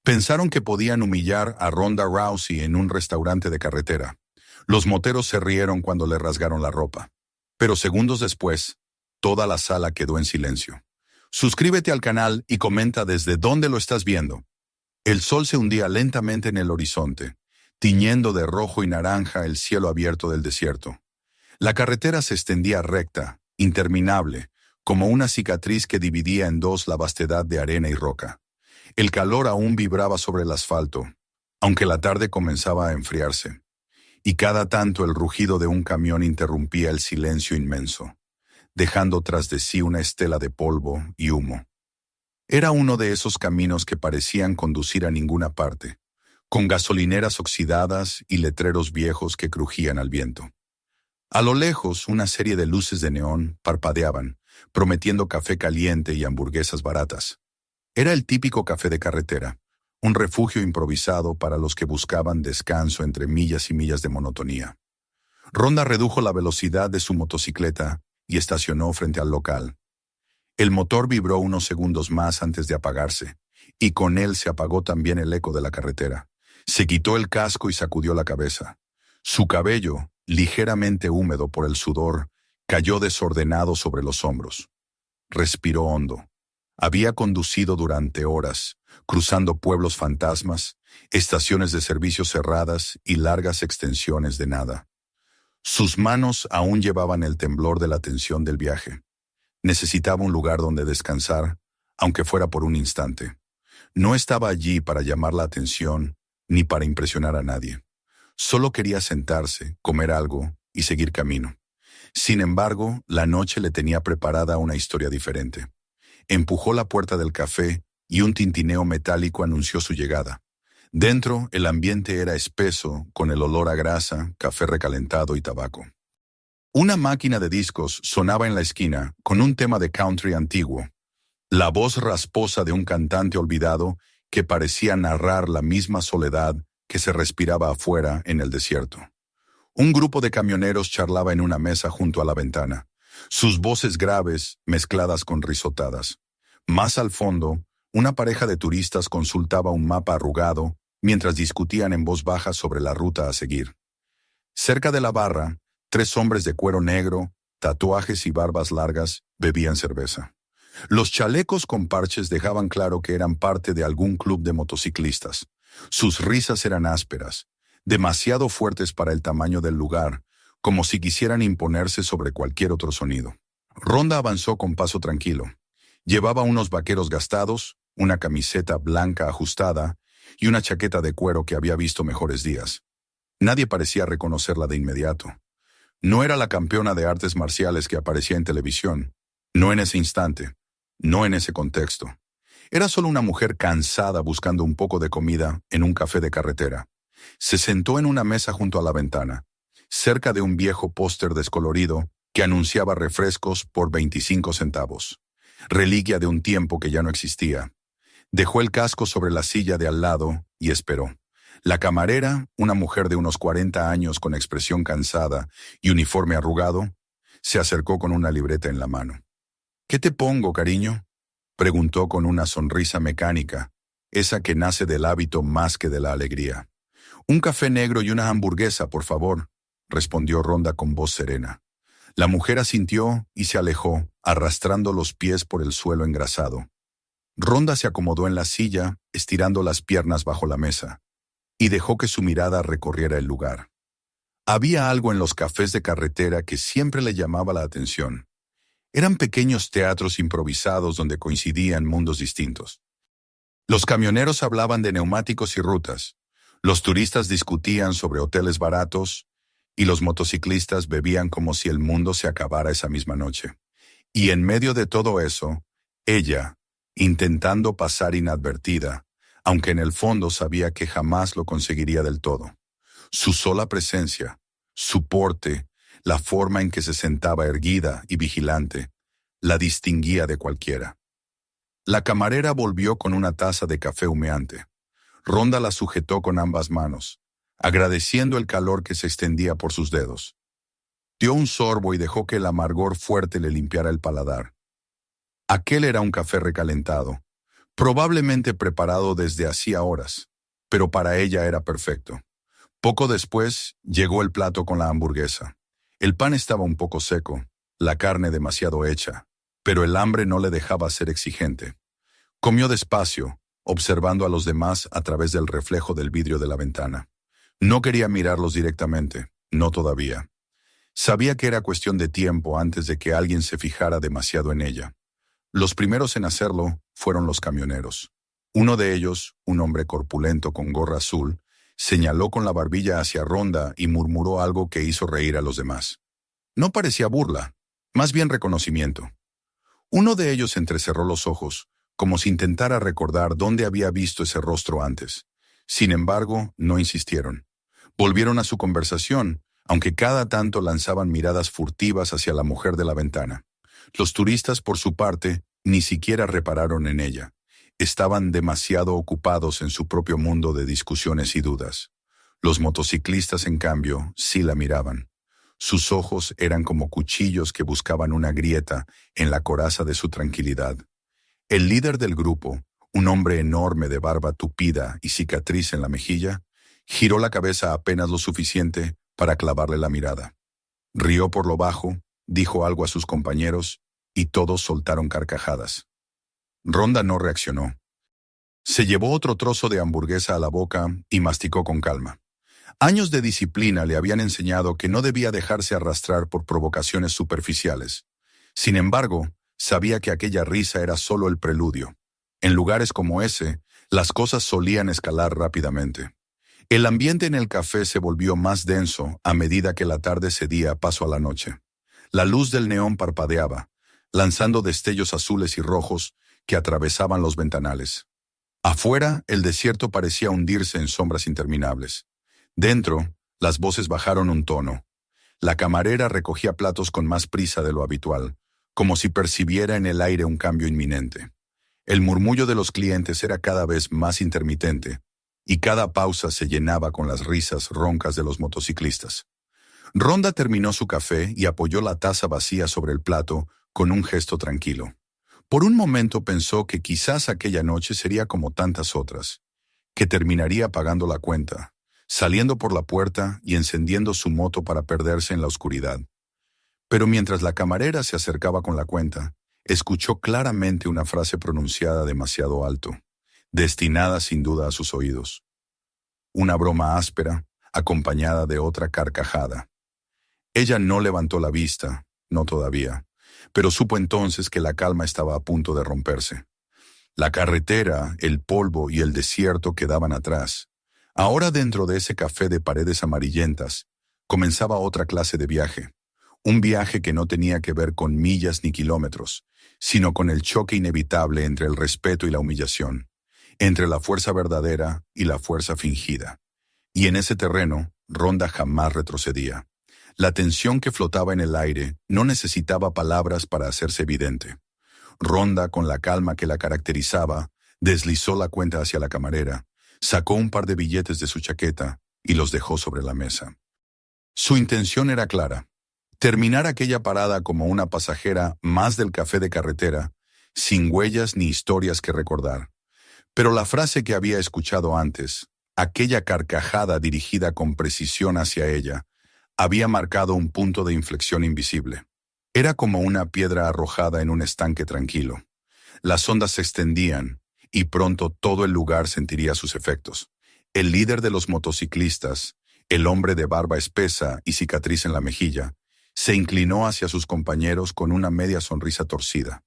Pensaron que podían humillar a Ronda Rousey en un restaurante de carretera. Los moteros se rieron cuando le rasgaron la ropa. Pero segundos después, toda la sala quedó en silencio. Suscríbete al canal y comenta desde dónde lo estás viendo. El sol se hundía lentamente en el horizonte, tiñendo de rojo y naranja el cielo abierto del desierto. La carretera se extendía recta, interminable, como una cicatriz que dividía en dos la vastedad de arena y roca. El calor aún vibraba sobre el asfalto, aunque la tarde comenzaba a enfriarse, y cada tanto el rugido de un camión interrumpía el silencio inmenso, dejando tras de sí una estela de polvo y humo. Era uno de esos caminos que parecían conducir a ninguna parte, con gasolineras oxidadas y letreros viejos que crujían al viento. A lo lejos, una serie de luces de neón parpadeaban, prometiendo café caliente y hamburguesas baratas. Era el típico café de carretera, un refugio improvisado para los que buscaban descanso entre millas y millas de monotonía. Ronda redujo la velocidad de su motocicleta y estacionó frente al local. El motor vibró unos segundos más antes de apagarse, y con él se apagó también el eco de la carretera. Se quitó el casco y sacudió la cabeza. Su cabello, ligeramente húmedo por el sudor, cayó desordenado sobre los hombros. Respiró hondo. Había conducido durante horas, cruzando pueblos fantasmas, estaciones de servicio cerradas y largas extensiones de nada. Sus manos aún llevaban el temblor de la tensión del viaje. Necesitaba un lugar donde descansar, aunque fuera por un instante. No estaba allí para llamar la atención ni para impresionar a nadie. Solo quería sentarse, comer algo y seguir camino. Sin embargo, la noche le tenía preparada una historia diferente. Empujó la puerta del café y un tintineo metálico anunció su llegada. Dentro, el ambiente era espeso, con el olor a grasa, café recalentado y tabaco. Una máquina de discos sonaba en la esquina con un tema de country antiguo. La voz rasposa de un cantante olvidado que parecía narrar la misma soledad que se respiraba afuera en el desierto. Un grupo de camioneros charlaba en una mesa junto a la ventana, sus voces graves mezcladas con risotadas. Más al fondo, una pareja de turistas consultaba un mapa arrugado mientras discutían en voz baja sobre la ruta a seguir. Cerca de la barra, 3 hombres de cuero negro, tatuajes y barbas largas bebían cerveza. Los chalecos con parches dejaban claro que eran parte de algún club de motociclistas. Sus risas eran ásperas, demasiado fuertes para el tamaño del lugar, como si quisieran imponerse sobre cualquier otro sonido. Ronda avanzó con paso tranquilo. Llevaba unos vaqueros gastados, una camiseta blanca ajustada y una chaqueta de cuero que había visto mejores días. Nadie parecía reconocerla de inmediato. No era la campeona de artes marciales que aparecía en televisión. No en ese instante. No en ese contexto. Era solo una mujer cansada buscando un poco de comida en un café de carretera. Se sentó en una mesa junto a la ventana, cerca de un viejo póster descolorido que anunciaba refrescos por 25 centavos. Reliquia de un tiempo que ya no existía. Dejó el casco sobre la silla de al lado y esperó. La camarera, una mujer de unos 40 años con expresión cansada y uniforme arrugado, se acercó con una libreta en la mano. «¿Qué te pongo, cariño?», preguntó con una sonrisa mecánica, esa que nace del hábito más que de la alegría. «Un café negro y una hamburguesa, por favor», respondió Ronda con voz serena. La mujer asintió y se alejó, arrastrando los pies por el suelo engrasado. Ronda se acomodó en la silla, estirando las piernas bajo la mesa, y dejó que su mirada recorriera el lugar. Había algo en los cafés de carretera que siempre le llamaba la atención. Eran pequeños teatros improvisados donde coincidían mundos distintos. Los camioneros hablaban de neumáticos y rutas, los turistas discutían sobre hoteles baratos, y los motociclistas bebían como si el mundo se acabara esa misma noche. Y en medio de todo eso, ella, intentando pasar inadvertida, aunque en el fondo sabía que jamás lo conseguiría del todo. Su sola presencia, su porte, la forma en que se sentaba erguida y vigilante, la distinguía de cualquiera. La camarera volvió con una taza de café humeante. Ronda la sujetó con ambas manos, agradeciendo el calor que se extendía por sus dedos. Dio un sorbo y dejó que el amargor fuerte le limpiara el paladar. Aquel era un café recalentado, probablemente preparado desde hacía horas, pero para ella era perfecto. Poco después llegó el plato con la hamburguesa. El pan estaba un poco seco, la carne demasiado hecha, pero el hambre no le dejaba ser exigente. Comió despacio, observando a los demás a través del reflejo del vidrio de la ventana. No quería mirarlos directamente, no todavía. Sabía que era cuestión de tiempo antes de que alguien se fijara demasiado en ella. Los primeros en hacerlo fueron los camioneros. Uno de ellos, un hombre corpulento con gorra azul, señaló con la barbilla hacia Rhonda y murmuró algo que hizo reír a los demás. No parecía burla, más bien reconocimiento. Uno de ellos entrecerró los ojos, como si intentara recordar dónde había visto ese rostro antes. Sin embargo, no insistieron. Volvieron a su conversación, aunque cada tanto lanzaban miradas furtivas hacia la mujer de la ventana. Los turistas, por su parte, ni siquiera repararon en ella. Estaban demasiado ocupados en su propio mundo de discusiones y dudas. Los motociclistas, en cambio, sí la miraban. Sus ojos eran como cuchillos que buscaban una grieta en la coraza de su tranquilidad. El líder del grupo, un hombre enorme de barba tupida y cicatriz en la mejilla, giró la cabeza apenas lo suficiente para clavarle la mirada. Rió por lo bajo, dijo algo a sus compañeros, y todos soltaron carcajadas. Rhonda no reaccionó. Se llevó otro trozo de hamburguesa a la boca y masticó con calma. Años de disciplina le habían enseñado que no debía dejarse arrastrar por provocaciones superficiales. Sin embargo, sabía que aquella risa era solo el preludio. En lugares como ese, las cosas solían escalar rápidamente. El ambiente en el café se volvió más denso a medida que la tarde cedía paso a la noche. La luz del neón parpadeaba, lanzando destellos azules y rojos que atravesaban los ventanales. Afuera, el desierto parecía hundirse en sombras interminables. Dentro, las voces bajaron un tono. La camarera recogía platos con más prisa de lo habitual, como si percibiera en el aire un cambio inminente. El murmullo de los clientes era cada vez más intermitente, y cada pausa se llenaba con las risas roncas de los motociclistas. Rhonda terminó su café y apoyó la taza vacía sobre el plato con un gesto tranquilo. Por un momento pensó que quizás aquella noche sería como tantas otras, que terminaría pagando la cuenta, saliendo por la puerta y encendiendo su moto para perderse en la oscuridad. Pero mientras la camarera se acercaba con la cuenta, escuchó claramente una frase pronunciada demasiado alto, destinada sin duda a sus oídos. Una broma áspera, acompañada de otra carcajada. Ella no levantó la vista, no todavía, pero supo entonces que la calma estaba a punto de romperse. La carretera, el polvo y el desierto quedaban atrás. Ahora dentro de ese café de paredes amarillentas, comenzaba otra clase de viaje. Un viaje que no tenía que ver con millas ni kilómetros, sino con el choque inevitable entre el respeto y la humillación, entre la fuerza verdadera y la fuerza fingida. Y en ese terreno, Rhonda jamás retrocedía. La tensión que flotaba en el aire no necesitaba palabras para hacerse evidente. Rhonda, con la calma que la caracterizaba, deslizó la cuenta hacia la camarera, sacó un par de billetes de su chaqueta y los dejó sobre la mesa. Su intención era clara: terminar aquella parada como una pasajera más del café de carretera, sin huellas ni historias que recordar. Pero la frase que había escuchado antes, aquella carcajada dirigida con precisión hacia ella, había marcado un punto de inflexión invisible. Era como una piedra arrojada en un estanque tranquilo. Las ondas se extendían, y pronto todo el lugar sentiría sus efectos. El líder de los motociclistas, el hombre de barba espesa y cicatriz en la mejilla, se inclinó hacia sus compañeros con una media sonrisa torcida.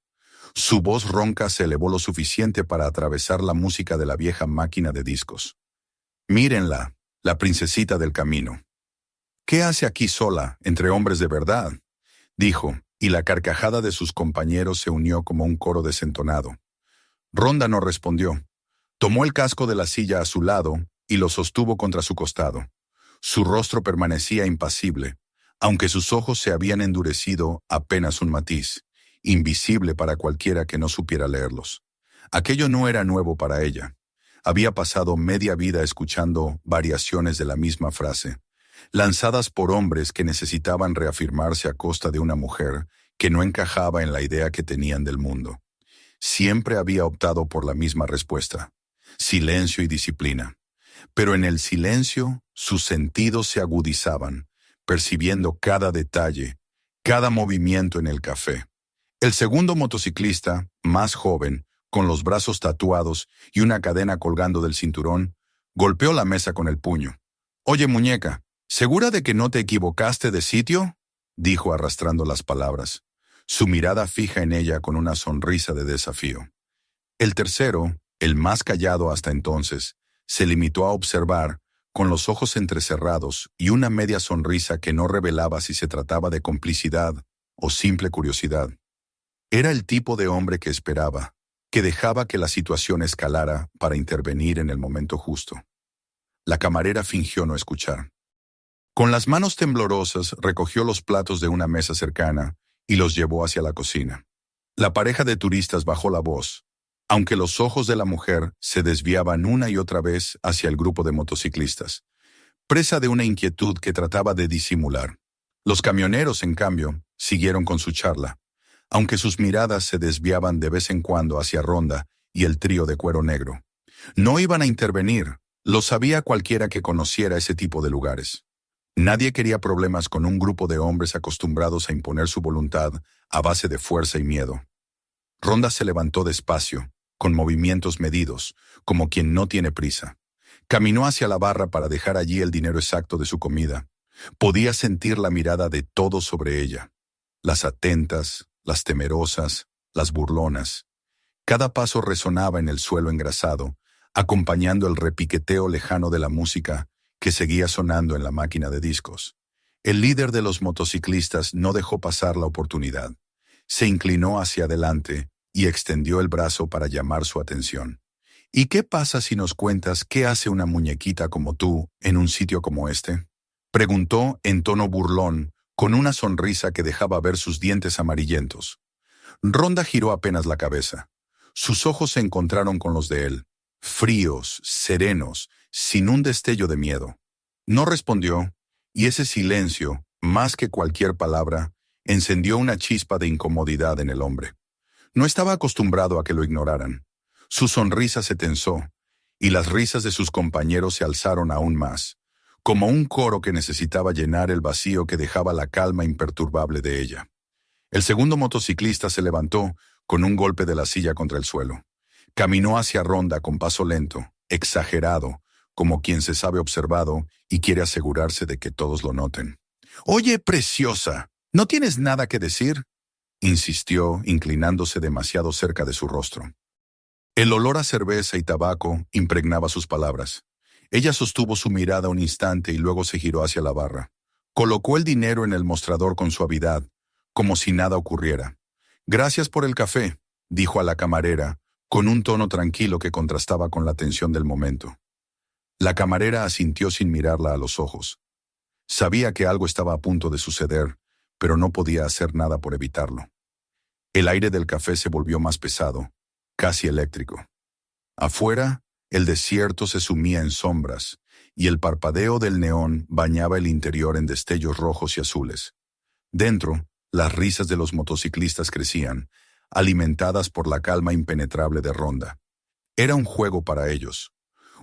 Su voz ronca se elevó lo suficiente para atravesar la música de la vieja máquina de discos. «Mírenla, la princesita del camino. ¿Qué hace aquí sola, entre hombres de verdad?», dijo, y la carcajada de sus compañeros se unió como un coro desentonado. Rhonda no respondió. Tomó el casco de la silla a su lado y lo sostuvo contra su costado. Su rostro permanecía impasible, aunque sus ojos se habían endurecido apenas un matiz, invisible para cualquiera que no supiera leerlos. Aquello no era nuevo para ella. Había pasado media vida escuchando variaciones de la misma frase, lanzadas por hombres que necesitaban reafirmarse a costa de una mujer que no encajaba en la idea que tenían del mundo. Siempre había optado por la misma respuesta: silencio y disciplina. Pero en el silencio, sus sentidos se agudizaban, percibiendo cada detalle, cada movimiento en el café. El segundo motociclista, más joven, con los brazos tatuados y una cadena colgando del cinturón, golpeó la mesa con el puño. «Oye, muñeca, ¿segura de que no te equivocaste de sitio?», dijo arrastrando las palabras, su mirada fija en ella con una sonrisa de desafío. El tercero, el más callado hasta entonces, se limitó a observar, con los ojos entrecerrados y una media sonrisa que no revelaba si se trataba de complicidad o simple curiosidad. Era el tipo de hombre que esperaba, que dejaba que la situación escalara para intervenir en el momento justo. La camarera fingió no escuchar. Con las manos temblorosas recogió los platos de una mesa cercana y los llevó hacia la cocina. La pareja de turistas bajó la voz, aunque los ojos de la mujer se desviaban una y otra vez hacia el grupo de motociclistas, presa de una inquietud que trataba de disimular. Los camioneros, en cambio, siguieron con su charla, aunque sus miradas se desviaban de vez en cuando hacia Ronda y el trío de cuero negro. No iban a intervenir, lo sabía cualquiera que conociera ese tipo de lugares. Nadie quería problemas con un grupo de hombres acostumbrados a imponer su voluntad a base de fuerza y miedo. Ronda se levantó despacio, con movimientos medidos, como quien no tiene prisa. Caminó hacia la barra para dejar allí el dinero exacto de su comida. Podía sentir la mirada de todos sobre ella. Las atentas, las temerosas, las burlonas. Cada paso resonaba en el suelo engrasado, acompañando el repiqueteo lejano de la música que seguía sonando en la máquina de discos. El líder de los motociclistas no dejó pasar la oportunidad. Se inclinó hacia adelante y extendió el brazo para llamar su atención. «¿Y qué pasa si nos cuentas qué hace una muñequita como tú en un sitio como este?», preguntó en tono burlón, con una sonrisa que dejaba ver sus dientes amarillentos. Ronda giró apenas la cabeza. Sus ojos se encontraron con los de él, fríos, serenos, sin un destello de miedo. No respondió, y ese silencio, más que cualquier palabra, encendió una chispa de incomodidad en el hombre. No estaba acostumbrado a que lo ignoraran. Su sonrisa se tensó, y las risas de sus compañeros se alzaron aún más, como un coro que necesitaba llenar el vacío que dejaba la calma imperturbable de ella. El segundo motociclista se levantó con un golpe de la silla contra el suelo. Caminó hacia Ronda con paso lento, exagerado, como quien se sabe observado y quiere asegurarse de que todos lo noten. «Oye, preciosa, ¿no tienes nada que decir?», insistió, inclinándose demasiado cerca de su rostro. El olor a cerveza y tabaco impregnaba sus palabras. Ella sostuvo su mirada un instante y luego se giró hacia la barra. Colocó el dinero en el mostrador con suavidad, como si nada ocurriera. «Gracias por el café», dijo a la camarera, con un tono tranquilo que contrastaba con la tensión del momento. La camarera asintió sin mirarla a los ojos. Sabía que algo estaba a punto de suceder, pero no podía hacer nada por evitarlo. El aire del café se volvió más pesado, casi eléctrico. Afuera, el desierto se sumía en sombras, y el parpadeo del neón bañaba el interior en destellos rojos y azules. Dentro, las risas de los motociclistas crecían, alimentadas por la calma impenetrable de Ronda. Era un juego para ellos,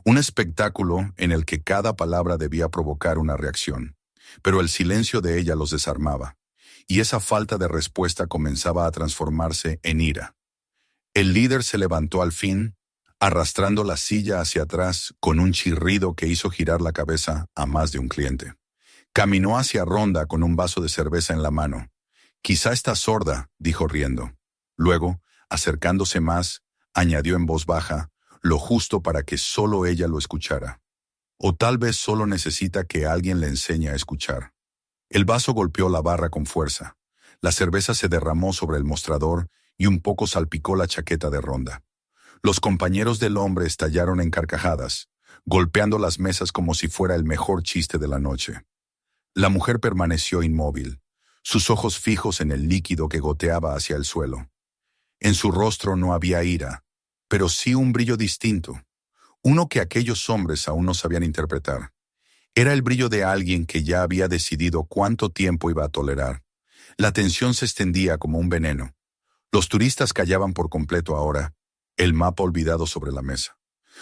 un espectáculo en el que cada palabra debía provocar una reacción, pero el silencio de ella los desarmaba, y esa falta de respuesta comenzaba a transformarse en ira. El líder se levantó al fin, arrastrando la silla hacia atrás con un chirrido que hizo girar la cabeza a más de un cliente. Caminó hacia Ronda con un vaso de cerveza en la mano. «Quizá está sorda», dijo riendo. Luego, acercándose más, añadió en voz baja, lo justo para que solo ella lo escuchara. «O tal vez solo necesita que alguien le enseñe a escuchar». El vaso golpeó la barra con fuerza. La cerveza se derramó sobre el mostrador y un poco salpicó la chaqueta de Ronda. Los compañeros del hombre estallaron en carcajadas, golpeando las mesas como si fuera el mejor chiste de la noche. La mujer permaneció inmóvil, sus ojos fijos en el líquido que goteaba hacia el suelo. En su rostro no había ira, pero sí un brillo distinto, uno que aquellos hombres aún no sabían interpretar. Era el brillo de alguien que ya había decidido cuánto tiempo iba a tolerar. La tensión se extendía como un veneno. Los turistas callaban por completo ahora, el mapa olvidado sobre la mesa.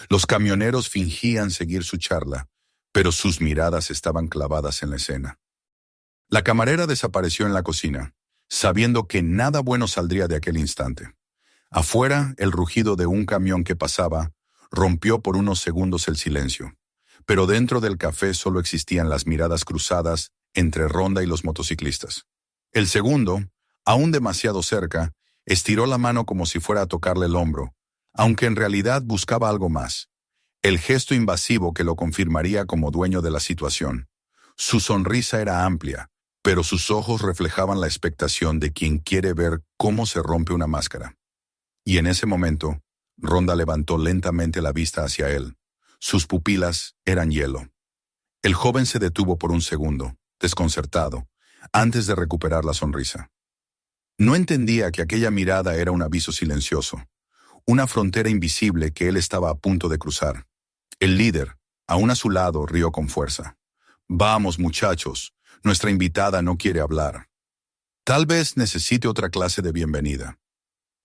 Los camioneros fingían seguir su charla, pero sus miradas estaban clavadas en la escena. La camarera desapareció en la cocina, sabiendo que nada bueno saldría de aquel instante. Afuera, el rugido de un camión que pasaba rompió por unos segundos el silencio, pero dentro del café solo existían las miradas cruzadas entre Ronda y los motociclistas. El segundo, aún demasiado cerca, estiró la mano como si fuera a tocarle el hombro, aunque en realidad buscaba algo más. El gesto invasivo que lo confirmaría como dueño de la situación. Su sonrisa era amplia, pero sus ojos reflejaban la expectación de quien quiere ver cómo se rompe una máscara. Y en ese momento, Ronda levantó lentamente la vista hacia él. Sus pupilas eran hielo. El joven se detuvo por un segundo, desconcertado, antes de recuperar la sonrisa. No entendía que aquella mirada era un aviso silencioso, una frontera invisible que él estaba a punto de cruzar. El líder, aún a su lado, rió con fuerza. «Vamos, muchachos, nuestra invitada no quiere hablar. Tal vez necesite otra clase de bienvenida».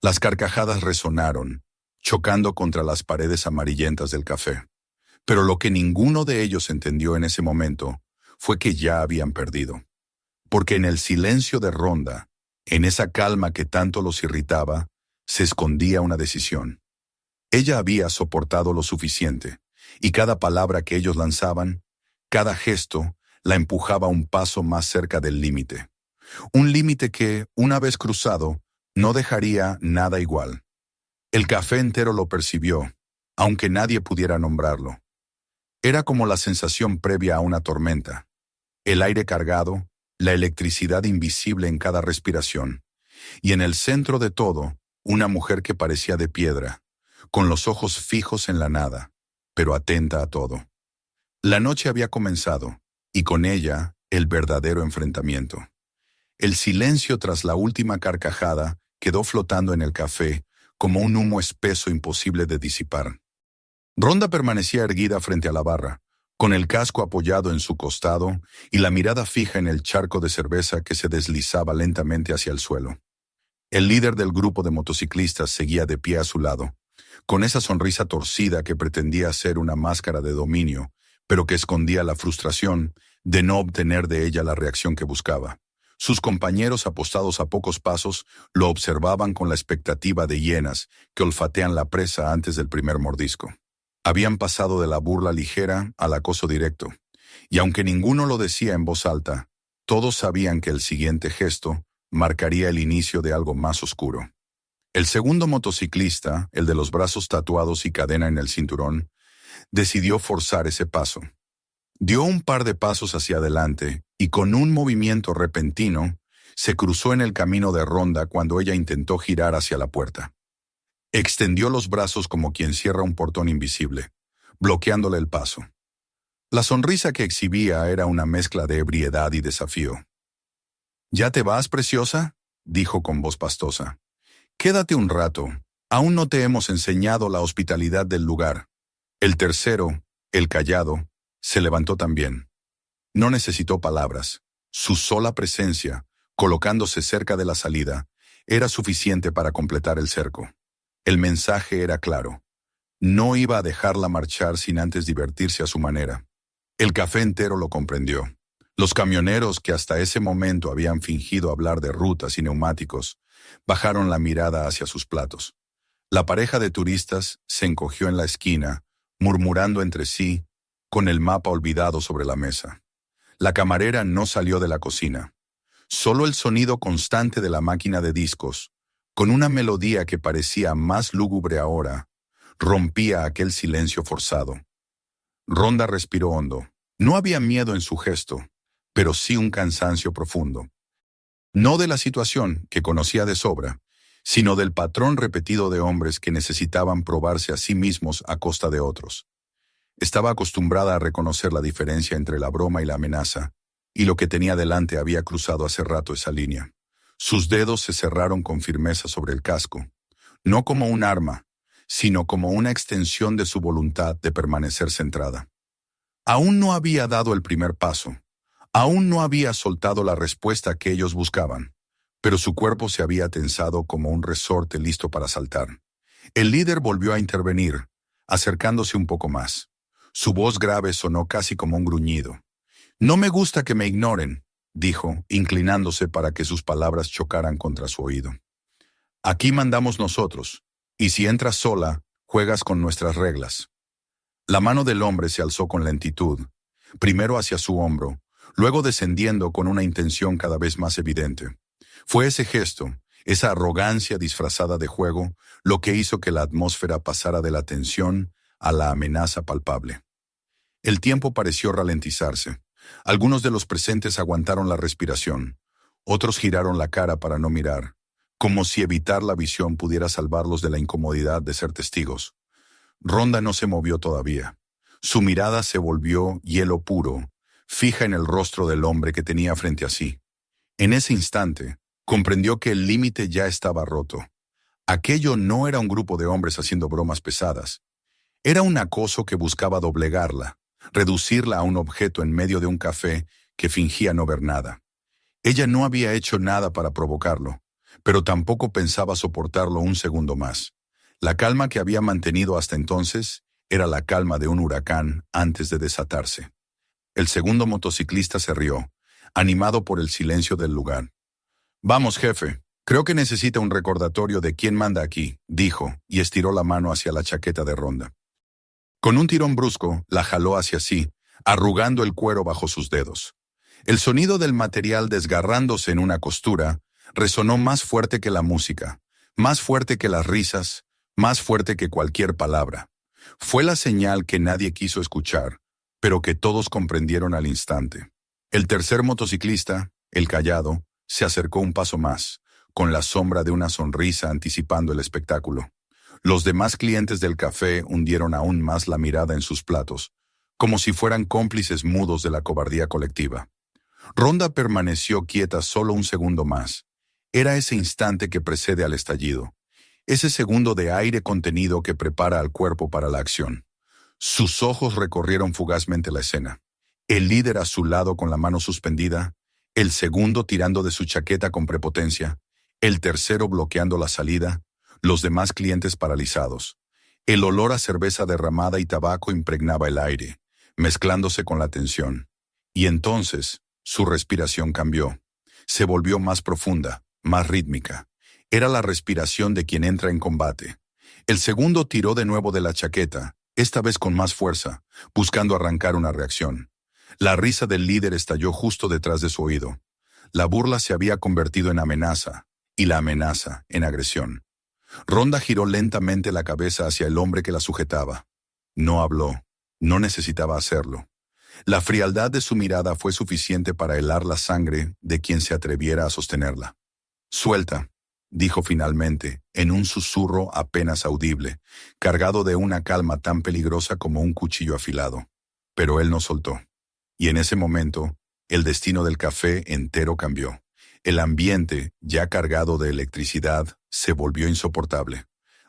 Las carcajadas resonaron, chocando contra las paredes amarillentas del café. Pero lo que ninguno de ellos entendió en ese momento fue que ya habían perdido. Porque en el silencio de Ronda, en esa calma que tanto los irritaba, se escondía una decisión. Ella había soportado lo suficiente, y cada palabra que ellos lanzaban, cada gesto, la empujaba un paso más cerca del límite. Un límite que, una vez cruzado, no dejaría nada igual. El café entero lo percibió, aunque nadie pudiera nombrarlo. Era como la sensación previa a una tormenta. El aire cargado, la electricidad invisible en cada respiración, y en el centro de todo, una mujer que parecía de piedra, con los ojos fijos en la nada, pero atenta a todo. La noche había comenzado, y con ella, el verdadero enfrentamiento. El silencio tras la última carcajada quedó flotando en el café como un humo espeso imposible de disipar. Ronda permanecía erguida frente a la barra, con el casco apoyado en su costado y la mirada fija en el charco de cerveza que se deslizaba lentamente hacia el suelo. El líder del grupo de motociclistas seguía de pie a su lado, con esa sonrisa torcida que pretendía ser una máscara de dominio, pero que escondía la frustración de no obtener de ella la reacción que buscaba. Sus compañeros apostados a pocos pasos lo observaban con la expectativa de hienas que olfatean la presa antes del primer mordisco. Habían pasado de la burla ligera al acoso directo, y aunque ninguno lo decía en voz alta, todos sabían que el siguiente gesto marcaría el inicio de algo más oscuro. El segundo motociclista, el de los brazos tatuados y cadena en el cinturón, decidió forzar ese paso. Dio un par de pasos hacia adelante y con un movimiento repentino se cruzó en el camino de Ronda cuando ella intentó girar hacia la puerta. Extendió los brazos como quien cierra un portón invisible, bloqueándole el paso. La sonrisa que exhibía era una mezcla de ebriedad y desafío. «¿Ya te vas, preciosa?», dijo con voz pastosa. «Quédate un rato. Aún no te hemos enseñado la hospitalidad del lugar». El tercero, el callado, se levantó también. No necesitó palabras. Su sola presencia, colocándose cerca de la salida, era suficiente para completar el cerco. El mensaje era claro. No iba a dejarla marchar sin antes divertirse a su manera. El café entero lo comprendió. Los camioneros que hasta ese momento habían fingido hablar de rutas y neumáticos, bajaron la mirada hacia sus platos. La pareja de turistas se encogió en la esquina, murmurando entre sí, con el mapa olvidado sobre la mesa. La camarera no salió de la cocina. Solo el sonido constante de la máquina de discos, con una melodía que parecía más lúgubre ahora, rompía aquel silencio forzado. Ronda respiró hondo. No había miedo en su gesto, pero sí un cansancio profundo. No de la situación, que conocía de sobra, sino del patrón repetido de hombres que necesitaban probarse a sí mismos a costa de otros. Estaba acostumbrada a reconocer la diferencia entre la broma y la amenaza, y lo que tenía delante había cruzado hace rato esa línea. Sus dedos se cerraron con firmeza sobre el casco, no como un arma, sino como una extensión de su voluntad de permanecer centrada. Aún no había dado el primer paso, aún no había soltado la respuesta que ellos buscaban, pero su cuerpo se había tensado como un resorte listo para saltar. El líder volvió a intervenir, acercándose un poco más. Su voz grave sonó casi como un gruñido. «No me gusta que me ignoren», dijo, inclinándose para que sus palabras chocaran contra su oído. «Aquí mandamos nosotros, y si entras sola, juegas con nuestras reglas». La mano del hombre se alzó con lentitud, primero hacia su hombro, luego descendiendo con una intención cada vez más evidente. Fue ese gesto, esa arrogancia disfrazada de juego, lo que hizo que la atmósfera pasara de la tensión a la amenaza palpable. El tiempo pareció ralentizarse. Algunos de los presentes aguantaron la respiración, otros giraron la cara para no mirar, como si evitar la visión pudiera salvarlos de la incomodidad de ser testigos. Ronda no se movió todavía. Su mirada se volvió hielo puro, fija en el rostro del hombre que tenía frente a sí. En ese instante, comprendió que el límite ya estaba roto. Aquello no era un grupo de hombres haciendo bromas pesadas. Era un acoso que buscaba doblegarla, reducirla a un objeto en medio de un café que fingía no ver nada. Ella no había hecho nada para provocarlo, pero tampoco pensaba soportarlo un segundo más. La calma que había mantenido hasta entonces era la calma de un huracán antes de desatarse. El segundo motociclista se rió, animado por el silencio del lugar. «Vamos, jefe, creo que necesita un recordatorio de quién manda aquí», dijo, y estiró la mano hacia la chaqueta de Ronda. Con un tirón brusco, la jaló hacia sí, arrugando el cuero bajo sus dedos. El sonido del material desgarrándose en una costura resonó más fuerte que la música, más fuerte que las risas, más fuerte que cualquier palabra. Fue la señal que nadie quiso escuchar, pero que todos comprendieron al instante. El tercer motociclista, el callado, se acercó un paso más, con la sombra de una sonrisa anticipando el espectáculo. Los demás clientes del café hundieron aún más la mirada en sus platos, como si fueran cómplices mudos de la cobardía colectiva. Ronda permaneció quieta solo un segundo más. Era ese instante que precede al estallido, ese segundo de aire contenido que prepara al cuerpo para la acción. Sus ojos recorrieron fugazmente la escena. El líder a su lado con la mano suspendida, el segundo tirando de su chaqueta con prepotencia, el tercero bloqueando la salida, los demás clientes paralizados. El olor a cerveza derramada y tabaco impregnaba el aire, mezclándose con la tensión. Y entonces, su respiración cambió. Se volvió más profunda, más rítmica. Era la respiración de quien entra en combate. El segundo tiró de nuevo de la chaqueta, esta vez con más fuerza, buscando arrancar una reacción. La risa del líder estalló justo detrás de su oído. La burla se había convertido en amenaza, y la amenaza en agresión. Ronda giró lentamente la cabeza hacia el hombre que la sujetaba. No habló, no necesitaba hacerlo. La frialdad de su mirada fue suficiente para helar la sangre de quien se atreviera a sostenerla. «Suelta», dijo finalmente, en un susurro apenas audible, cargado de una calma tan peligrosa como un cuchillo afilado. Pero él no soltó. Y en ese momento, el destino del café entero cambió. El ambiente, ya cargado de electricidad, se volvió insoportable.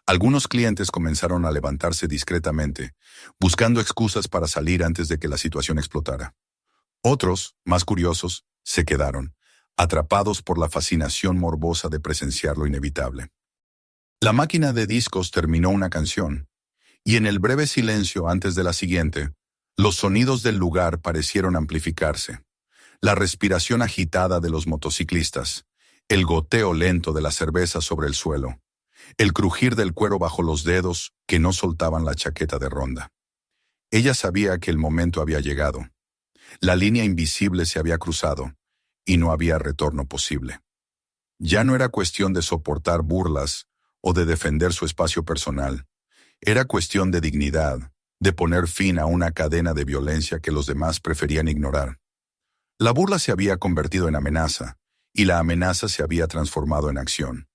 Algunos clientes comenzaron a levantarse discretamente, buscando excusas para salir antes de que la situación explotara. Otros, más curiosos, se quedaron, atrapados por la fascinación morbosa de presenciar lo inevitable. La máquina de discos terminó una canción, y en el breve silencio antes de la siguiente, los sonidos del lugar parecieron amplificarse. La respiración agitada de los motociclistas, el goteo lento de la cerveza sobre el suelo, el crujir del cuero bajo los dedos que no soltaban la chaqueta de Ronda. Ella sabía que el momento había llegado. La línea invisible se había cruzado, y no había retorno posible. Ya no era cuestión de soportar burlas o de defender su espacio personal. Era cuestión de dignidad, de poner fin a una cadena de violencia que los demás preferían ignorar. La burla se había convertido en amenaza, y la amenaza se había transformado en acción.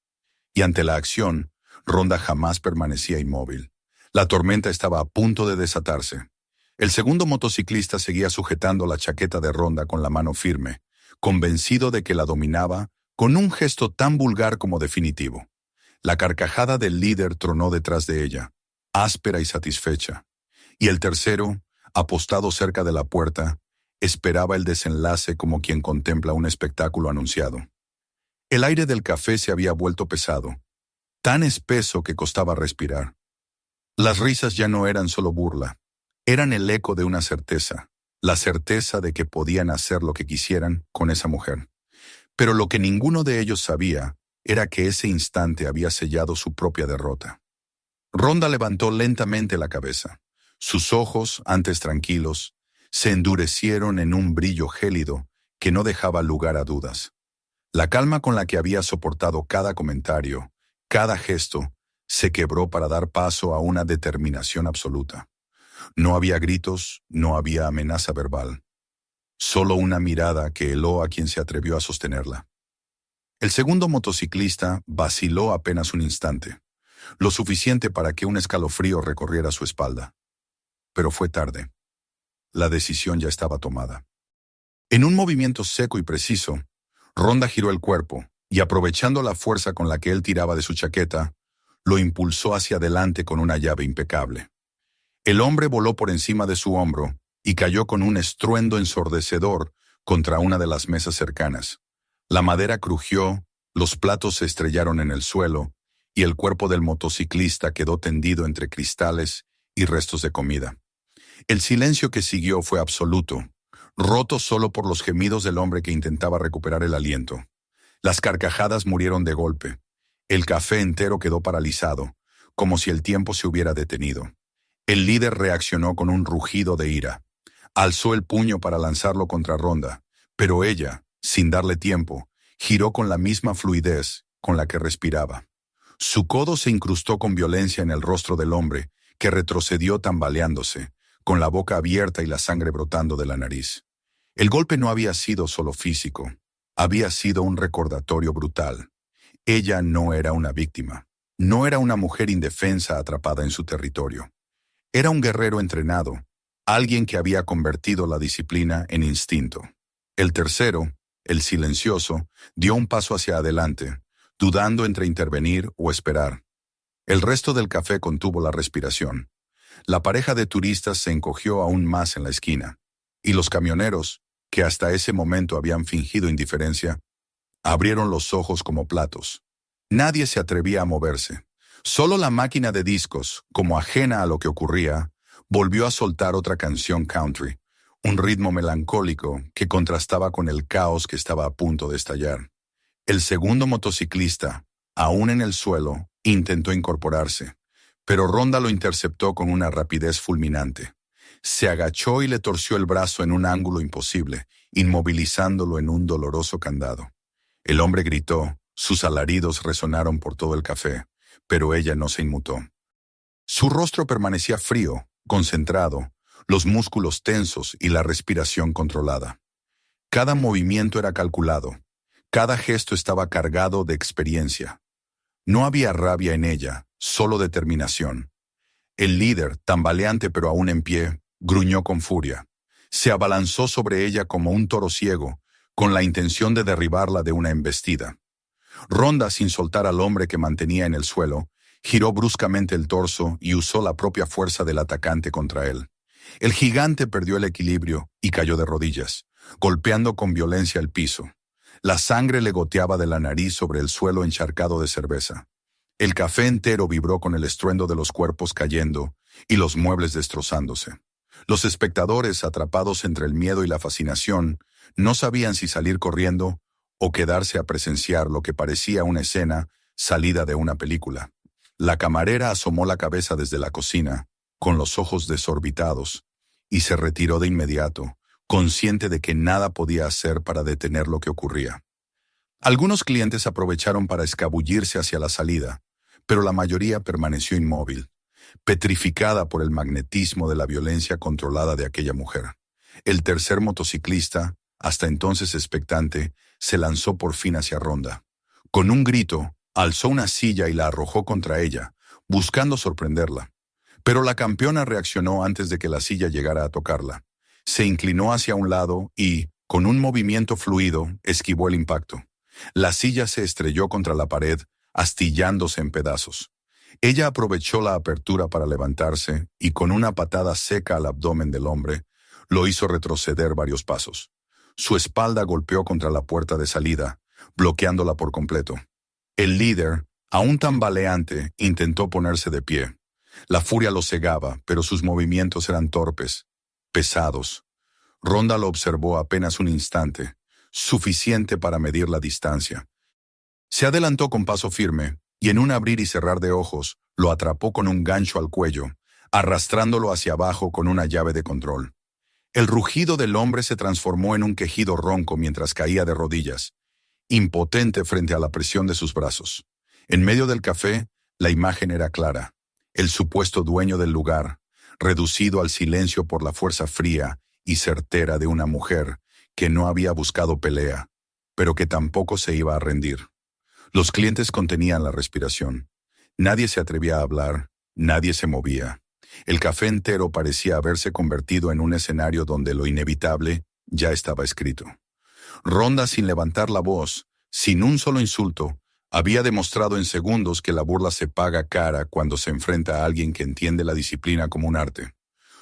Y ante la acción, Ronda jamás permanecía inmóvil. La tormenta estaba a punto de desatarse. El segundo motociclista seguía sujetando la chaqueta de Ronda con la mano firme, convencido de que la dominaba con un gesto tan vulgar como definitivo. La carcajada del líder tronó detrás de ella, áspera y satisfecha. Y el tercero, apostado cerca de la puerta, esperaba el desenlace como quien contempla un espectáculo anunciado. El aire del café se había vuelto pesado, tan espeso que costaba respirar. Las risas ya no eran solo burla, eran el eco de una certeza, la certeza de que podían hacer lo que quisieran con esa mujer. Pero lo que ninguno de ellos sabía era que ese instante había sellado su propia derrota. Rhonda levantó lentamente la cabeza. Sus ojos, antes tranquilos, se endurecieron en un brillo gélido que no dejaba lugar a dudas. La calma con la que había soportado cada comentario, cada gesto, se quebró para dar paso a una determinación absoluta. No había gritos, no había amenaza verbal. Solo una mirada que heló a quien se atrevió a sostenerla. El segundo motociclista vaciló apenas un instante, lo suficiente para que un escalofrío recorriera su espalda. Pero fue tarde. La decisión ya estaba tomada. En un movimiento seco y preciso, Rhonda giró el cuerpo y, aprovechando la fuerza con la que él tiraba de su chaqueta, lo impulsó hacia adelante con una llave impecable. El hombre voló por encima de su hombro y cayó con un estruendo ensordecedor contra una de las mesas cercanas. La madera crujió, los platos se estrellaron en el suelo y el cuerpo del motociclista quedó tendido entre cristales y restos de comida. El silencio que siguió fue absoluto, roto solo por los gemidos del hombre que intentaba recuperar el aliento. Las carcajadas murieron de golpe. El café entero quedó paralizado, como si el tiempo se hubiera detenido. El líder reaccionó con un rugido de ira. Alzó el puño para lanzarlo contra Rhonda, pero ella, sin darle tiempo, giró con la misma fluidez con la que respiraba. Su codo se incrustó con violencia en el rostro del hombre, que retrocedió tambaleándose, con la boca abierta y la sangre brotando de la nariz. El golpe no había sido solo físico, había sido un recordatorio brutal. Ella no era una víctima, no era una mujer indefensa atrapada en su territorio. Era un guerrero entrenado, alguien que había convertido la disciplina en instinto. El tercero, el silencioso, dio un paso hacia adelante, dudando entre intervenir o esperar. El resto del café contuvo la respiración. La pareja de turistas se encogió aún más en la esquina, y los camioneros, que hasta ese momento habían fingido indiferencia, abrieron los ojos como platos. Nadie se atrevía a moverse. Solo la máquina de discos, como ajena a lo que ocurría, volvió a soltar otra canción country, un ritmo melancólico que contrastaba con el caos que estaba a punto de estallar. El segundo motociclista, aún en el suelo, intentó incorporarse, pero Rhonda lo interceptó con una rapidez fulminante. Se agachó y le torció el brazo en un ángulo imposible, inmovilizándolo en un doloroso candado. El hombre gritó, sus alaridos resonaron por todo el café, pero ella no se inmutó. Su rostro permanecía frío, concentrado, los músculos tensos y la respiración controlada. Cada movimiento era calculado, cada gesto estaba cargado de experiencia. No había rabia en ella, solo determinación. El líder, tambaleante pero aún en pie, gruñó con furia. Se abalanzó sobre ella como un toro ciego, con la intención de derribarla de una embestida. Rhonda, sin soltar al hombre que mantenía en el suelo, giró bruscamente el torso y usó la propia fuerza del atacante contra él. El gigante perdió el equilibrio y cayó de rodillas, golpeando con violencia el piso. La sangre le goteaba de la nariz sobre el suelo encharcado de cerveza. El café entero vibró con el estruendo de los cuerpos cayendo y los muebles destrozándose. Los espectadores, atrapados entre el miedo y la fascinación, no sabían si salir corriendo o quedarse a presenciar lo que parecía una escena salida de una película. La camarera asomó la cabeza desde la cocina, con los ojos desorbitados, y se retiró de inmediato, consciente de que nada podía hacer para detener lo que ocurría. Algunos clientes aprovecharon para escabullirse hacia la salida, pero la mayoría permaneció inmóvil, petrificada por el magnetismo de la violencia controlada de aquella mujer. El tercer motociclista, hasta entonces expectante, se lanzó por fin hacia Rhonda. Con un grito, alzó una silla y la arrojó contra ella, buscando sorprenderla. Pero la campeona reaccionó antes de que la silla llegara a tocarla. Se inclinó hacia un lado y, con un movimiento fluido, esquivó el impacto. La silla se estrelló contra la pared, astillándose en pedazos. Ella aprovechó la apertura para levantarse y, con una patada seca al abdomen del hombre, lo hizo retroceder varios pasos. Su espalda golpeó contra la puerta de salida, bloqueándola por completo. El líder, aún tambaleante, intentó ponerse de pie. La furia lo cegaba, pero sus movimientos eran torpes, pesados. Ronda lo observó apenas un instante, suficiente para medir la distancia. Se adelantó con paso firme, y en un abrir y cerrar de ojos, lo atrapó con un gancho al cuello, arrastrándolo hacia abajo con una llave de control. El rugido del hombre se transformó en un quejido ronco mientras caía de rodillas, impotente frente a la presión de sus brazos. En medio del café, la imagen era clara. El supuesto dueño del lugar, reducido al silencio por la fuerza fría y certera de una mujer que no había buscado pelea, pero que tampoco se iba a rendir. Los clientes contenían la respiración. Nadie se atrevía a hablar, nadie se movía. El café entero parecía haberse convertido en un escenario donde lo inevitable ya estaba escrito. Ronda, sin levantar la voz, sin un solo insulto, había demostrado en segundos que la burla se paga cara cuando se enfrenta a alguien que entiende la disciplina como un arte.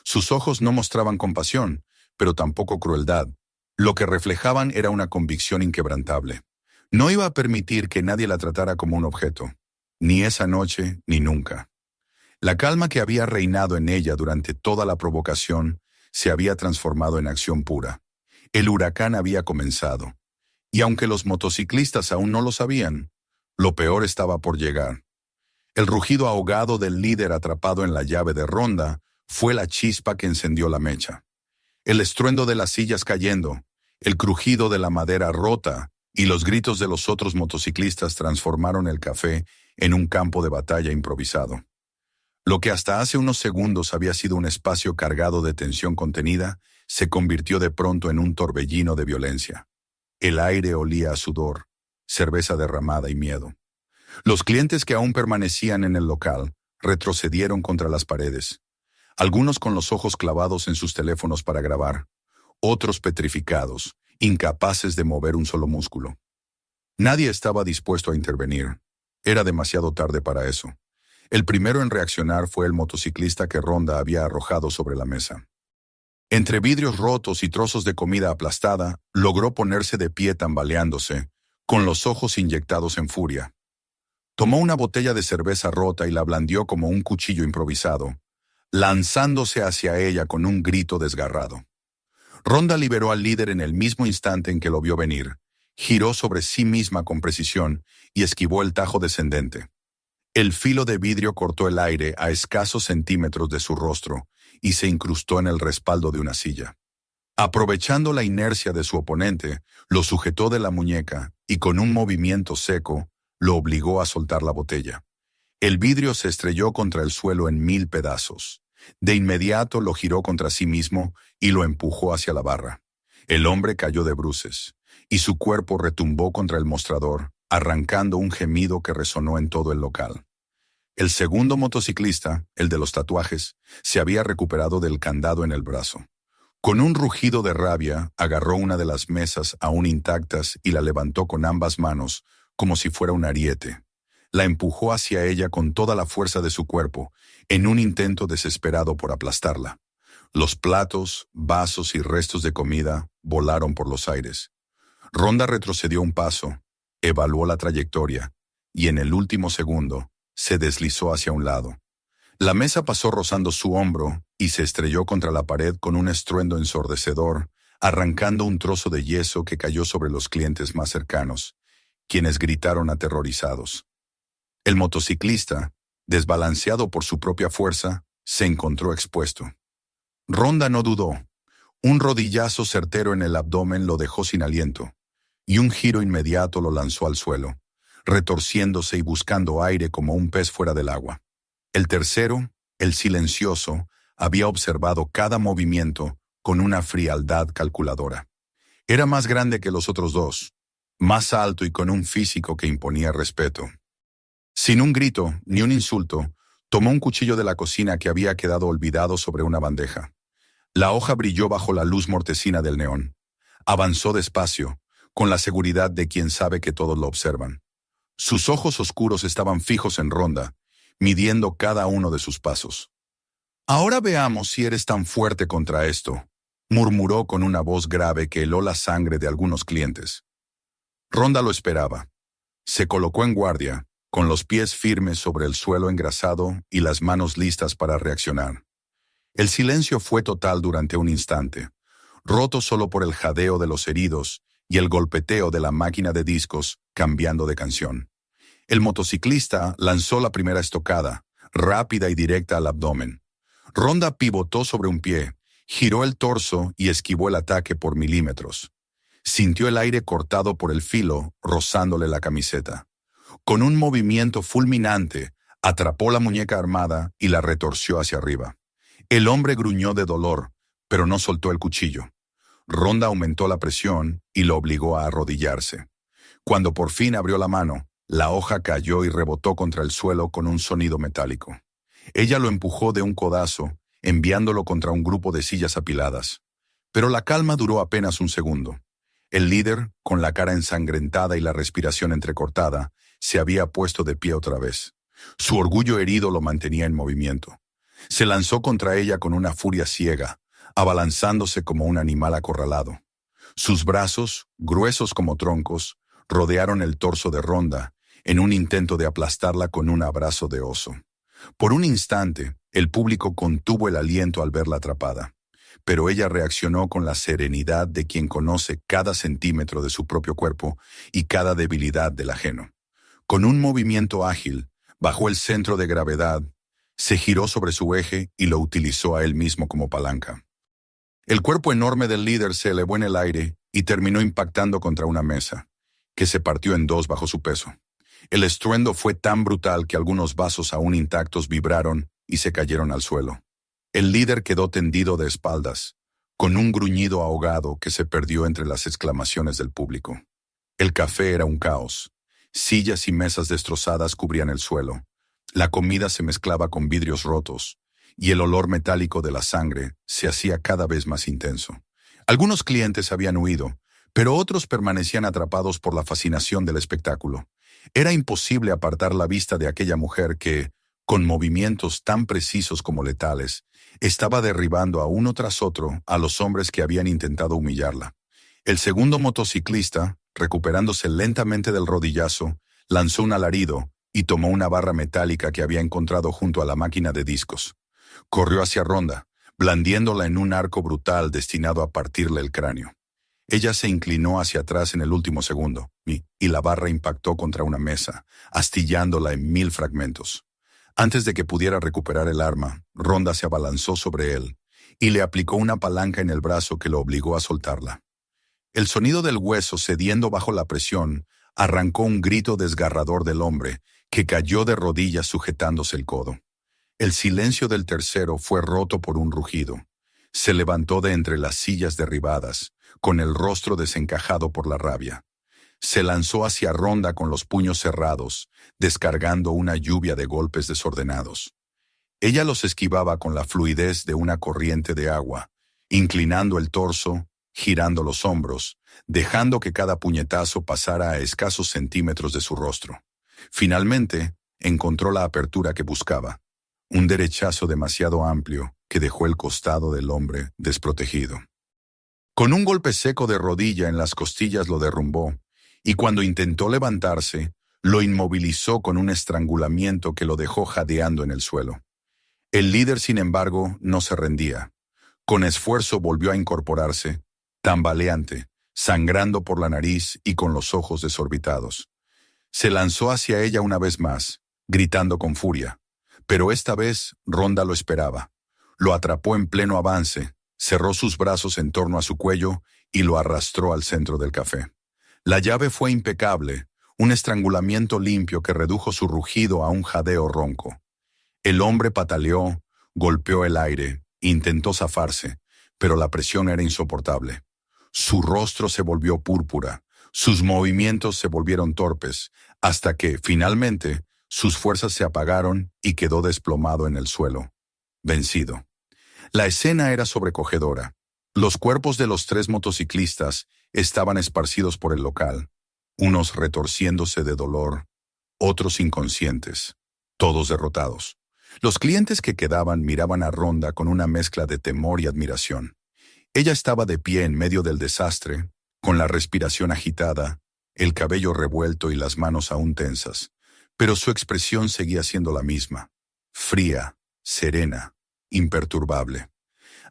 Sus ojos no mostraban compasión, pero tampoco crueldad. Lo que reflejaban era una convicción inquebrantable. No iba a permitir que nadie la tratara como un objeto, ni esa noche ni nunca. La calma que había reinado en ella durante toda la provocación se había transformado en acción pura. El huracán había comenzado, y aunque los motociclistas aún no lo sabían, lo peor estaba por llegar. El rugido ahogado del líder atrapado en la llave de Ronda fue la chispa que encendió la mecha. El estruendo de las sillas cayendo, el crujido de la madera rota y los gritos de los otros motociclistas transformaron el café en un campo de batalla improvisado. Lo que hasta hace unos segundos había sido un espacio cargado de tensión contenida, se convirtió de pronto en un torbellino de violencia. El aire olía a sudor, cerveza derramada y miedo. Los clientes que aún permanecían en el local retrocedieron contra las paredes, algunos con los ojos clavados en sus teléfonos para grabar, otros petrificados, incapaces de mover un solo músculo. Nadie estaba dispuesto a intervenir. Era demasiado tarde para eso. El primero en reaccionar fue el motociclista que Ronda había arrojado sobre la mesa. Entre vidrios rotos y trozos de comida aplastada, logró ponerse de pie tambaleándose, con los ojos inyectados en furia. Tomó una botella de cerveza rota y la blandió como un cuchillo improvisado, lanzándose hacia ella con un grito desgarrado. Ronda liberó al líder en el mismo instante en que lo vio venir, giró sobre sí misma con precisión y esquivó el tajo descendente. El filo de vidrio cortó el aire a escasos centímetros de su rostro y se incrustó en el respaldo de una silla. Aprovechando la inercia de su oponente, lo sujetó de la muñeca y con un movimiento seco lo obligó a soltar la botella. El vidrio se estrelló contra el suelo en 1000 pedazos. De inmediato lo giró contra sí mismo y lo empujó hacia la barra. El hombre cayó de bruces y su cuerpo retumbó contra el mostrador, arrancando un gemido que resonó en todo el local. El segundo motociclista, el de los tatuajes, se había recuperado del candado en el brazo. Con un rugido de rabia, agarró una de las mesas aún intactas y la levantó con ambas manos, como si fuera un ariete. La empujó hacia ella con toda la fuerza de su cuerpo, en un intento desesperado por aplastarla. Los platos, vasos y restos de comida volaron por los aires. Ronda retrocedió un paso, evaluó la trayectoria, y en el último segundo se deslizó hacia un lado. La mesa pasó rozando su hombro y se estrelló contra la pared con un estruendo ensordecedor, arrancando un trozo de yeso que cayó sobre los clientes más cercanos, quienes gritaron aterrorizados. El motociclista, desbalanceado por su propia fuerza, se encontró expuesto. Ronda no dudó. Un rodillazo certero en el abdomen lo dejó sin aliento, y un giro inmediato lo lanzó al suelo, retorciéndose y buscando aire como un pez fuera del agua. El tercero, el silencioso, había observado cada movimiento con una frialdad calculadora. Era más grande que los otros dos, más alto y con un físico que imponía respeto. Sin un grito ni un insulto, tomó un cuchillo de la cocina que había quedado olvidado sobre una bandeja. La hoja brilló bajo la luz mortecina del neón. Avanzó despacio, con la seguridad de quien sabe que todos lo observan. Sus ojos oscuros estaban fijos en Ronda, midiendo cada uno de sus pasos. «Ahora veamos si eres tan fuerte contra esto», murmuró con una voz grave que heló la sangre de algunos clientes. Ronda lo esperaba. Se colocó en guardia, con los pies firmes sobre el suelo engrasado y las manos listas para reaccionar. El silencio fue total durante un instante, roto solo por el jadeo de los heridos y el golpeteo de la máquina de discos cambiando de canción. El motociclista lanzó la primera estocada, rápida y directa al abdomen. Ronda pivotó sobre un pie, giró el torso y esquivó el ataque por milímetros. Sintió el aire cortado por el filo, rozándole la camiseta. Con un movimiento fulminante, atrapó la muñeca armada y la retorció hacia arriba. El hombre gruñó de dolor, pero no soltó el cuchillo. Ronda aumentó la presión y lo obligó a arrodillarse. Cuando por fin abrió la mano, la hoja cayó y rebotó contra el suelo con un sonido metálico. Ella lo empujó de un codazo, enviándolo contra un grupo de sillas apiladas. Pero la calma duró apenas un segundo. El líder, con la cara ensangrentada y la respiración entrecortada, se había puesto de pie otra vez. Su orgullo herido lo mantenía en movimiento. Se lanzó contra ella con una furia ciega, abalanzándose como un animal acorralado. Sus brazos, gruesos como troncos, rodearon el torso de Ronda, en un intento de aplastarla con un abrazo de oso. Por un instante, el público contuvo el aliento al verla atrapada, pero ella reaccionó con la serenidad de quien conoce cada centímetro de su propio cuerpo y cada debilidad del ajeno. Con un movimiento ágil, bajó el centro de gravedad, se giró sobre su eje y lo utilizó a él mismo como palanca. El cuerpo enorme del líder se elevó en el aire y terminó impactando contra una mesa, que se partió en dos bajo su peso. El estruendo fue tan brutal que algunos vasos aún intactos vibraron y se cayeron al suelo. El líder quedó tendido de espaldas, con un gruñido ahogado que se perdió entre las exclamaciones del público. El café era un caos. Sillas y mesas destrozadas cubrían el suelo. La comida se mezclaba con vidrios rotos, y el olor metálico de la sangre se hacía cada vez más intenso. Algunos clientes habían huido, pero otros permanecían atrapados por la fascinación del espectáculo. Era imposible apartar la vista de aquella mujer que, con movimientos tan precisos como letales, estaba derribando a uno tras otro a los hombres que habían intentado humillarla. El segundo motociclista, recuperándose lentamente del rodillazo, lanzó un alarido y tomó una barra metálica que había encontrado junto a la máquina de discos. Corrió hacia Ronda, blandiéndola en un arco brutal destinado a partirle el cráneo. Ella se inclinó hacia atrás en el último segundo, y la barra impactó contra una mesa, astillándola en 1000 fragmentos. Antes de que pudiera recuperar el arma, Ronda se abalanzó sobre él y le aplicó una palanca en el brazo que lo obligó a soltarla. El sonido del hueso cediendo bajo la presión arrancó un grito desgarrador del hombre, que cayó de rodillas sujetándose el codo. El silencio del tercero fue roto por un rugido. Se levantó de entre las sillas derribadas, con el rostro desencajado por la rabia. Se lanzó hacia Ronda con los puños cerrados, descargando una lluvia de golpes desordenados. Ella los esquivaba con la fluidez de una corriente de agua, inclinando el torso, girando los hombros, dejando que cada puñetazo pasara a escasos centímetros de su rostro. Finalmente, encontró la apertura que buscaba, un derechazo demasiado amplio que dejó el costado del hombre desprotegido. Con un golpe seco de rodilla en las costillas lo derrumbó, y cuando intentó levantarse, lo inmovilizó con un estrangulamiento que lo dejó jadeando en el suelo. El líder, sin embargo, no se rendía. Con esfuerzo volvió a incorporarse, tambaleante, sangrando por la nariz y con los ojos desorbitados. Se lanzó hacia ella una vez más, gritando con furia. Pero esta vez Ronda lo esperaba. Lo atrapó en pleno avance, cerró sus brazos en torno a su cuello y lo arrastró al centro del café. La llave fue impecable, un estrangulamiento limpio que redujo su rugido a un jadeo ronco. El hombre pataleó, golpeó el aire, intentó zafarse, pero la presión era insoportable. Su rostro se volvió púrpura, sus movimientos se volvieron torpes, hasta que, finalmente, sus fuerzas se apagaron y quedó desplomado en el suelo, vencido. La escena era sobrecogedora. Los cuerpos de los 3 motociclistas estaban esparcidos por el local, unos retorciéndose de dolor, otros inconscientes, todos derrotados. Los clientes que quedaban miraban a Ronda con una mezcla de temor y admiración. Ella estaba de pie en medio del desastre, con la respiración agitada, el cabello revuelto y las manos aún tensas, pero su expresión seguía siendo la misma, fría, serena, imperturbable.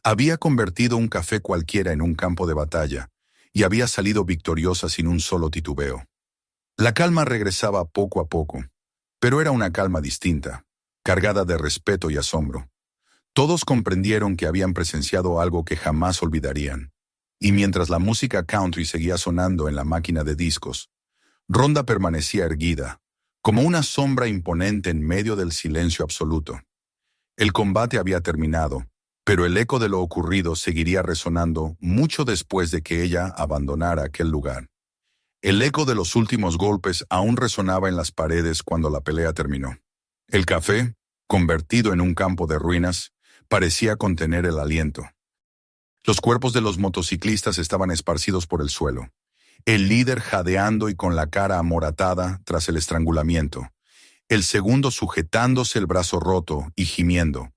Había convertido un café cualquiera en un campo de batalla y había salido victoriosa sin un solo titubeo. La calma regresaba poco a poco, pero era una calma distinta, cargada de respeto y asombro. Todos comprendieron que habían presenciado algo que jamás olvidarían. Y mientras la música country seguía sonando en la máquina de discos, Rhonda permanecía erguida, como una sombra imponente en medio del silencio absoluto. El combate había terminado, pero el eco de lo ocurrido seguiría resonando mucho después de que ella abandonara aquel lugar. El eco de los últimos golpes aún resonaba en las paredes cuando la pelea terminó. El café, convertido en un campo de ruinas, parecía contener el aliento. Los cuerpos de los motociclistas estaban esparcidos por el suelo. El líder jadeando y con la cara amoratada tras el estrangulamiento. El segundo sujetándose el brazo roto y gimiendo.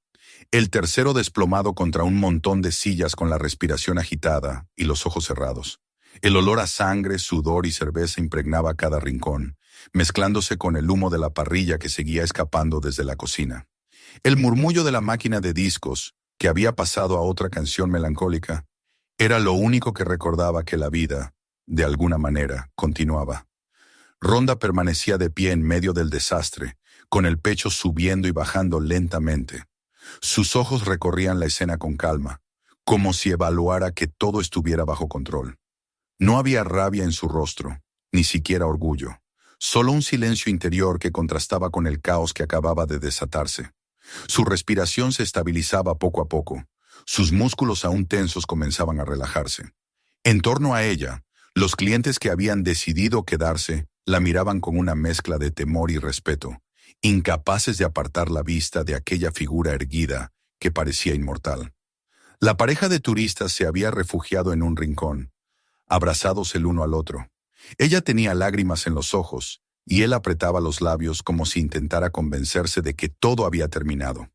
El tercero desplomado contra un montón de sillas con la respiración agitada y los ojos cerrados. El olor a sangre, sudor y cerveza impregnaba cada rincón, mezclándose con el humo de la parrilla que seguía escapando desde la cocina. El murmullo de la máquina de discos, que había pasado a otra canción melancólica, era lo único que recordaba que la vida, de alguna manera, continuaba. Rhonda permanecía de pie en medio del desastre, con el pecho subiendo y bajando lentamente. Sus ojos recorrían la escena con calma, como si evaluara que todo estuviera bajo control. No había rabia en su rostro, ni siquiera orgullo, solo un silencio interior que contrastaba con el caos que acababa de desatarse. Su respiración se estabilizaba poco a poco, sus músculos aún tensos comenzaban a relajarse. En torno a ella, los clientes que habían decidido quedarse la miraban con una mezcla de temor y respeto, incapaces de apartar la vista de aquella figura erguida que parecía inmortal. La pareja de turistas se había refugiado en un rincón, abrazados el uno al otro. Ella tenía lágrimas en los ojos, y él apretaba los labios como si intentara convencerse de que todo había terminado.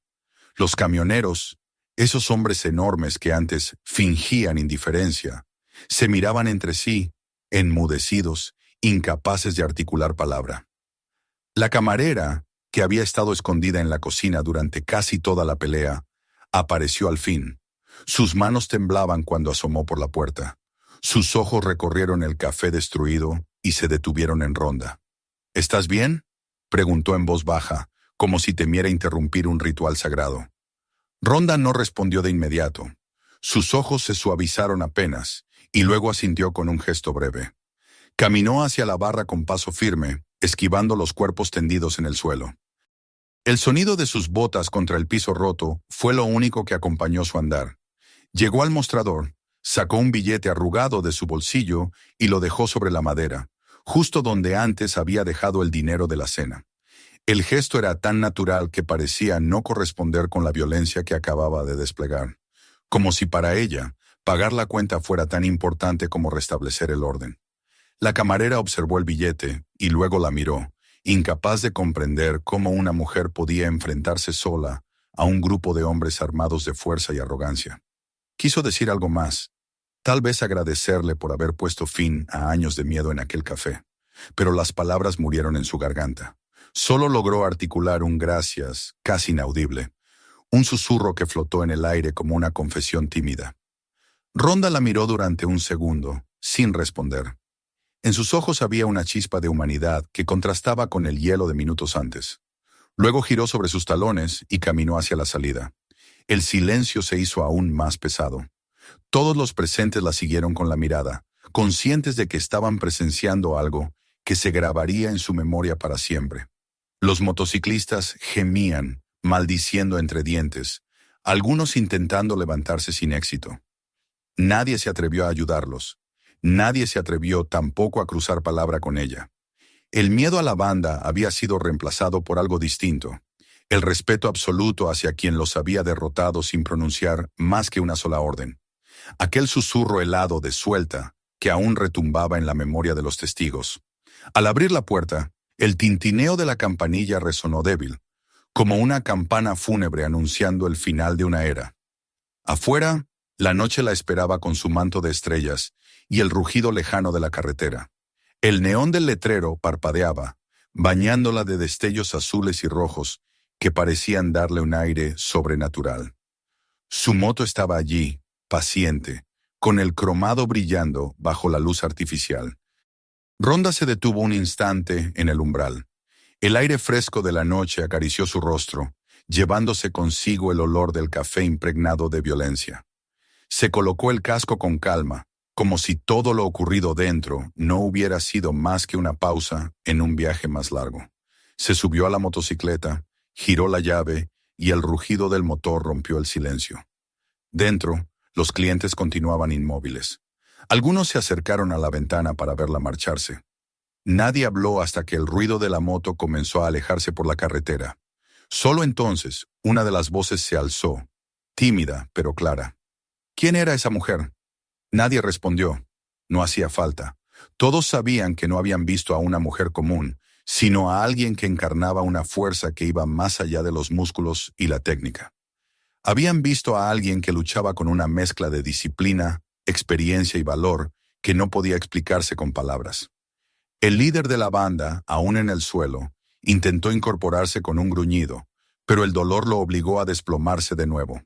Los camioneros, esos hombres enormes que antes fingían indiferencia, se miraban entre sí, enmudecidos, incapaces de articular palabra. La camarera, que había estado escondida en la cocina durante casi toda la pelea, apareció al fin. Sus manos temblaban cuando asomó por la puerta. Sus ojos recorrieron el café destruido y se detuvieron en Rhonda. ¿Estás bien?, preguntó en voz baja, como si temiera interrumpir un ritual sagrado. Rhonda no respondió de inmediato. Sus ojos se suavizaron apenas, y luego asintió con un gesto breve. Caminó hacia la barra con paso firme, esquivando los cuerpos tendidos en el suelo. El sonido de sus botas contra el piso roto fue lo único que acompañó su andar. Llegó al mostrador, sacó un billete arrugado de su bolsillo y lo dejó sobre la madera, justo donde antes había dejado el dinero de la cena. El gesto era tan natural que parecía no corresponder con la violencia que acababa de desplegar, como si para ella pagar la cuenta fuera tan importante como restablecer el orden. La camarera observó el billete y luego la miró, incapaz de comprender cómo una mujer podía enfrentarse sola a un grupo de hombres armados de fuerza y arrogancia. Quiso decir algo más, tal vez agradecerle por haber puesto fin a años de miedo en aquel café, pero las palabras murieron en su garganta. Solo logró articular un gracias casi inaudible, un susurro que flotó en el aire como una confesión tímida. Rhonda la miró durante un segundo, sin responder. En sus ojos había una chispa de humanidad que contrastaba con el hielo de minutos antes. Luego giró sobre sus talones y caminó hacia la salida. El silencio se hizo aún más pesado. Todos los presentes la siguieron con la mirada, conscientes de que estaban presenciando algo que se grabaría en su memoria para siempre. Los motociclistas gemían, maldiciendo entre dientes, algunos intentando levantarse sin éxito. Nadie se atrevió a ayudarlos. Nadie se atrevió tampoco a cruzar palabra con ella. El miedo a la banda había sido reemplazado por algo distinto, el respeto absoluto hacia quien los había derrotado sin pronunciar más que una sola orden. Aquel susurro helado de suelta que aún retumbaba en la memoria de los testigos. Al abrir la puerta, el tintineo de la campanilla resonó débil, como una campana fúnebre anunciando el final de una era. Afuera, la noche la esperaba con su manto de estrellas y el rugido lejano de la carretera. El neón del letrero parpadeaba, bañándola de destellos azules y rojos que parecían darle un aire sobrenatural. Su moto estaba allí, paciente, con el cromado brillando bajo la luz artificial. Ronda se detuvo un instante en el umbral. El aire fresco de la noche acarició su rostro, llevándose consigo el olor del café impregnado de violencia. Se colocó el casco con calma, como si todo lo ocurrido dentro no hubiera sido más que una pausa en un viaje más largo. Se subió a la motocicleta, giró la llave y el rugido del motor rompió el silencio. Dentro, los clientes continuaban inmóviles. Algunos se acercaron a la ventana para verla marcharse. Nadie habló hasta que el ruido de la moto comenzó a alejarse por la carretera. Solo entonces, una de las voces se alzó, tímida pero clara. ¿Quién era esa mujer? Nadie respondió. No hacía falta. Todos sabían que no habían visto a una mujer común, sino a alguien que encarnaba una fuerza que iba más allá de los músculos y la técnica. Habían visto a alguien que luchaba con una mezcla de disciplina, experiencia y valor que no podía explicarse con palabras. El líder de la banda, aún en el suelo, intentó incorporarse con un gruñido, pero el dolor lo obligó a desplomarse de nuevo.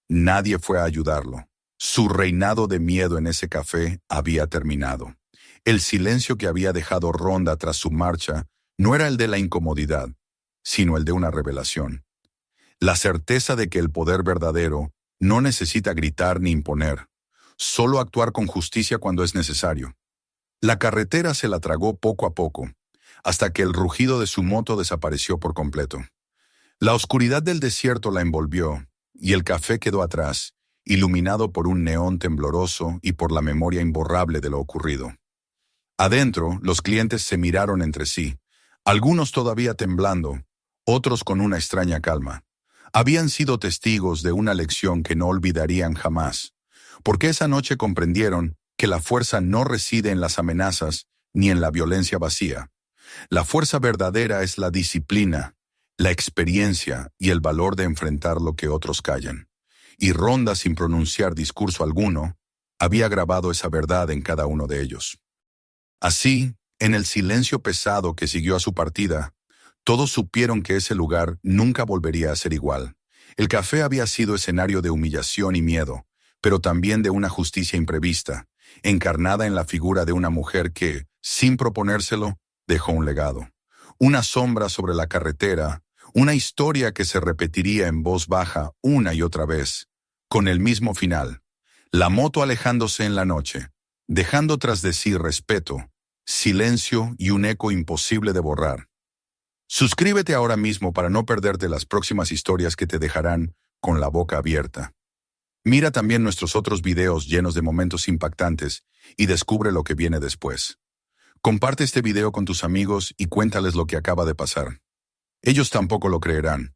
Nadie fue a ayudarlo. Su reinado de miedo en ese café había terminado. El silencio que había dejado Ronda tras su marcha no era el de la incomodidad, sino el de una revelación. La certeza de que el poder verdadero no necesita gritar ni imponer, solo actuar con justicia cuando es necesario. La carretera se la tragó poco a poco, hasta que el rugido de su moto desapareció por completo. La oscuridad del desierto la envolvió, y el café quedó atrás, iluminado por un neón tembloroso y por la memoria imborrable de lo ocurrido. Adentro, los clientes se miraron entre sí, algunos todavía temblando, otros con una extraña calma. Habían sido testigos de una lección que no olvidarían jamás, porque esa noche comprendieron que la fuerza no reside en las amenazas ni en la violencia vacía. La fuerza verdadera es la disciplina, la experiencia y el valor de enfrentar lo que otros callan. Y Ronda, sin pronunciar discurso alguno, había grabado esa verdad en cada uno de ellos. Así, en el silencio pesado que siguió a su partida, todos supieron que ese lugar nunca volvería a ser igual. El café había sido escenario de humillación y miedo, pero también de una justicia imprevista, encarnada en la figura de una mujer que, sin proponérselo, dejó un legado. Una sombra sobre la carretera, una historia que se repetiría en voz baja una y otra vez, con el mismo final. La moto alejándose en la noche, dejando tras de sí respeto, silencio y un eco imposible de borrar. Suscríbete ahora mismo para no perderte las próximas historias que te dejarán con la boca abierta. Mira también nuestros otros videos llenos de momentos impactantes y descubre lo que viene después. Comparte este video con tus amigos y cuéntales lo que acaba de pasar. Ellos tampoco lo creerán,